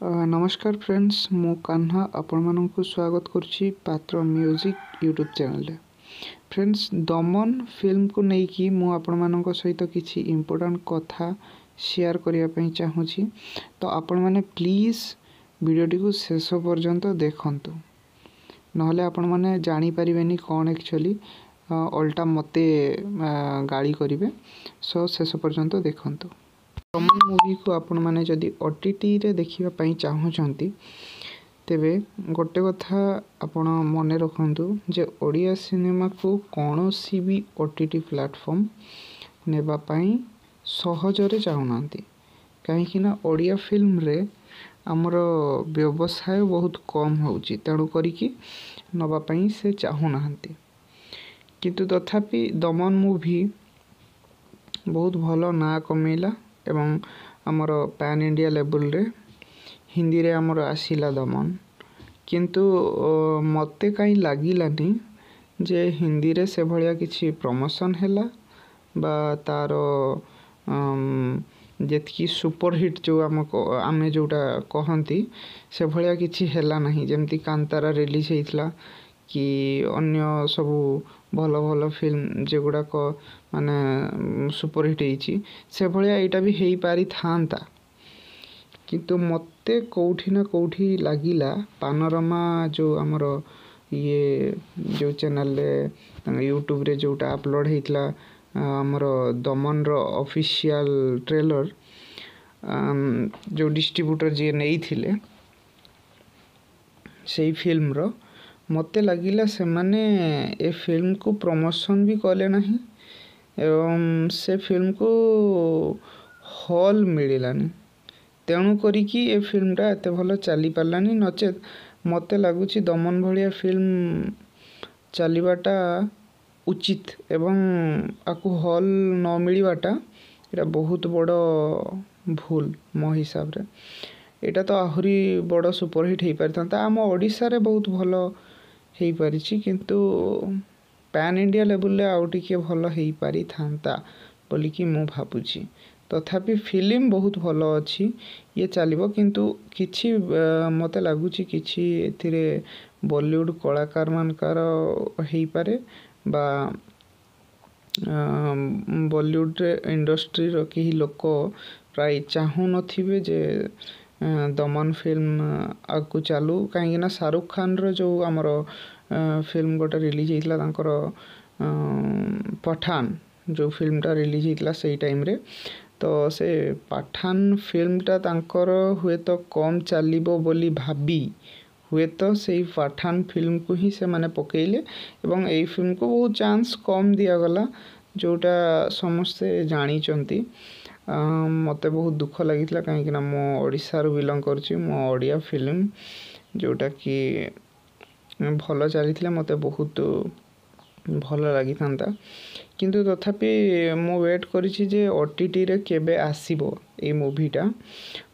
नमस्कार फ्रेंड्स मु कान्हा आपण मानक स्वागत करुच्ची पात्र म्यूजिक यूट्यूब चैनल फ्रेंड्स दमन फिल्म को लेकिन मु आपण मानक सहित किसी इम्पोर्टेंट कथा शेयर करने चाहूँगी तो आपण मैंने प्लीज वीडियोटी को शेष पर्यंत देखंतु नहले आपण मैंने जानी पारिबेनी कौन एक्चुअली अल्टा मते गाड़ी करेंगे सो शेष पर्यंत देखंतु दमन मूवी को आपण मैंने जदि ओटीटी रे देखिबा पई चाहूचंती तेबे गोटे कथा आपण मन रखंतु जे ओडिया सिनेमा को कौनसी भी ओटीटी प्लेटफॉर्म नेबा पई सहजरे चाहूनांती कहीं ना ओडिया फिल्म रे हमर व्यवसाय बहुत कम होउची तेणु करिकी नबा पई से चाहूनांती किंतु तथापि दमन मूवी बहुत भलो ना कमेला एवं आमर पैन इंडिया लेवल रे हिंदी रे आमर आसिला दमन किंतु मते कहीं लागिलानी जे हिंदी रे से भलिया किछि प्रमोशन हैला बा तार जेतकी सुपर हिट जो आमे जोटा कहंती से भलिया किछि हैला नहीं जेमती कांतारा रिलीज हेइतला कि अन्य सबू भल भल फिल्म जेगुड़ा माने सुपर हिट होइछि से भलिया एटा भी हेई पारि थांता किंतु मते कोठी ना कोठी लागिला पानोरमा जो हमर ये जो चैनल रे यूट्यूब रे जोटा अपलोड हेइतला हमर दमन रो ऑफिशियल ट्रेलर जो डिस्ट्रीब्यूटर जे नेई थिले सेई फिल्म रो मते लगिला से माने ए फिल्म को प्रमोशन भी कले नहीं एवं से फिल्म को हॉल मिलानी तेणु करिकी ए फिल्मटा एते भलो चली पारलानी नचेत मते लागुची दमन भलिया फिल्म चलीबाटा उचित एवं आकु हॉल न मिलवाटा एटा बहुत बड़ भूल मो हिसाब रे एटा तो आहुरी बड़ सुपरहिट हो पारिथा आम ओडिशा रे बहुत भलो हेई पारिछि किंतु पैन इंडिया लेवल ले आउ टिके भलो हेई पारि थांता बोली कि मु भाबुछि तथापि फिल्म बहुत भलो अछि ये चलिबो किंतु किछि मते लागुछि किछि एथिरे बॉलीवुड कलाकार मानकर हेई पारे बा बॉलीवुड रे इंडस्ट्री रो केही लोक प्राय चाहू नथिबे जे दमन फिल्म आगु चालू कहीं ना शाहरुख खान रो जो आमर फिल्म गोटे रिलीज होइतला तांकर पठान जो फिल्मटा रिलीज होइतला सेई टाइम रे तो से पठान फिल्मटा तांकर हुए तो कम चलिबो बोली भाबी हुए तो सेई पठान फिल्म को ही से माने पकेइले एवं एई फिल्म को बहुत चांस कम दिया गला जोटा समस्ते जानी चंती मते बहुत दुख लगितला कहीं ना मो ओडिसा रो बिलोंग करछि मो ओडिया फिल्म जोटा कि भल चली मते बहुत भल लगी था किंतु तथापि मु वेट करिछि जे ओटीटी रे केबे आसीबो ए मूवीटा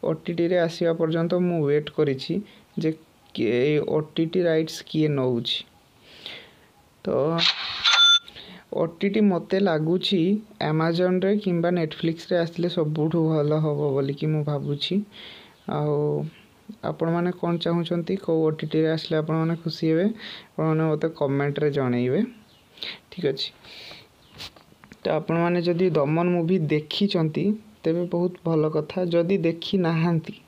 ओटीटी रे आसीबा पर्यंत मु वेट करिछि जे ए ओटीटी राइट्स किए नउछि तो ओटीटी मते लागुछि अमेज़न रे किंबा नेटफ्लिक्स रे आसले सबुठु भलो हबो बोली कि मु भाबुछि आ आपण माने कोन चाहूचंती को ओटीटी रे आसले आपण माने खुशी हेबे आपण माने मते कमेंट रे जणाइबे ठीक अछि तो आपण माने जदी दमन मूवी देखी चंती तेबे बहुत भलो कथा जदी देखी नाहांती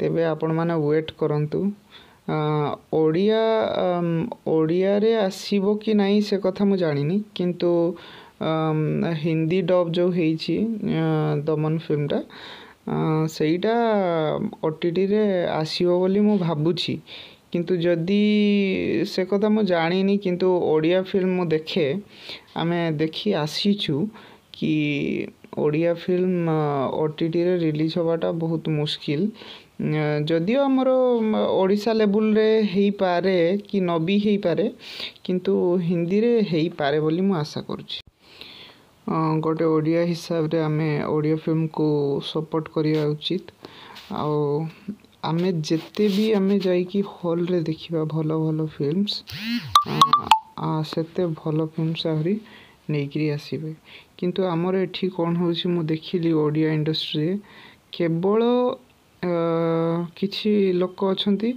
तेबे आपण माने वेट करंतु ओडिया ओडिया रे आसीबो कि नाही से कथा मु जानिनी किंतु हिंदी डब जो हेइछि दमन फिल्मटा सेईटा ओटीटी रे आसीबो बोली मु भाबुछि किंतु जदी से कथा मु जानिनी किंतु ओडिया फिल्म मु देखे आमे देखी आसीछु कि ओडिया फिल्म ओटीटी रे रिलीज होबाटा बहुत मुश्किल जदियो हमर ओडिशा लेवल रे हेई पारे कि नबी हेई पारे किंतु हिंदी रे हेई पारे बोली मु आशा करूछि गोटे ओडिया हिसाब रे आमे ओडिया फिल्म को सपोर्ट करिया उचित आमे जेते भी आमे जाई कि हॉल रे देखिबा भलो भलो फिल्म्स सेते भलो फिल्म्स आहुरी नेइकरी आसीबे किंतु हमर एठी कोन होछि मु देखिली ओडिया इंडस्ट्री केवल କିଛି ଲୋକ ଅଛନ୍ତି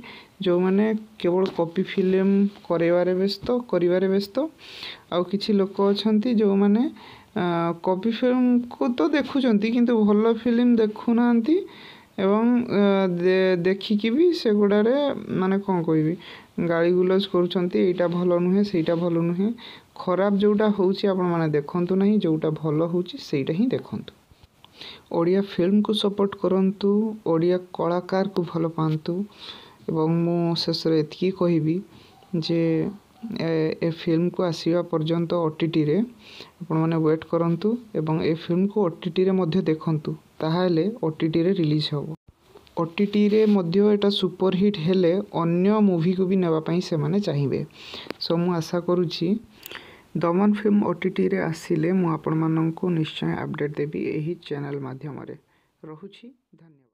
ଯେଉଁମାନେ କେବଳ କପି ଫିଲ୍ମ କରିବାରେ ବ୍ୟସ୍ତ ଆଉ କିଛି ଲୋକ ଅଛନ୍ତି ଯେଉଁମାନେ କପି ଫିଲ୍ମକୁ ତ ଦେଖୁଛନ୍ତି କିନ୍ତୁ ଭଲ ଫିଲ୍ମ ଦେଖୁନାହାନ୍ତି ଏବଂ ଦେଖିକି ବି ସେଗୁଡ଼ାରେ ମାନେ କ'ଣ କହିବି ଗାଳି ଗୁଲଜ କରୁଛନ୍ତି, ଏଇଟା ଭଲ ନୁହେଁ ସେଇଟା ଭଲ ନୁହେଁ। ଖରାପ ଯେଉଁଟା ହେଉଛି ଆପଣମାନେ ଦେଖନ୍ତୁ ନାହିଁ, ଯେଉଁଟା ଭଲ ହେଉଛି ସେଇଟା ହିଁ ଦେଖନ୍ତୁ। ଓଡ଼ିଆ ଫିଲ୍ମକୁ ସପୋର୍ଟ କରନ୍ତୁ, ଓଡ଼ିଆ କଳାକାରକୁ ଭଲ ପାଆନ୍ତୁ ଏବଂ ମୁଁ ଶେଷରେ ଏତିକି କହିବି ଯେ ଏ ଫିଲ୍ମକୁ ଆସିବା ପର୍ଯ୍ୟନ୍ତ OTTରେ ଆପଣମାନେ ୱେଟ୍ କରନ୍ତୁ ଏବଂ ଏ ଫିଲ୍ମକୁ OTTରେ ମଧ୍ୟ ଦେଖନ୍ତୁ, ତାହେଲେ OTTରେ ରିଲିଜ୍ ହେବ। OTTରେ ମଧ୍ୟ ଏଟା ସୁପରହିଟ୍ ହେଲେ ଅନ୍ୟ ମୁଭିକୁ ବି ନେବା ପାଇଁ ସେମାନେ ଚାହିଁବେ। ସୋ ମୁଁ ଆଶା କରୁଛି ଦମନ ଫିଲ୍ମ OTTରେ ଆସିଲେ ମୁଁ ଆପଣମାନଙ୍କୁ ନିଶ୍ଚୟ ଅପଡ଼େଟ୍ ଦେବି ଏହି ଚ୍ୟାନେଲ୍ ମାଧ୍ୟମରେ। ରହୁଛି, ଧନ୍ୟବାଦ।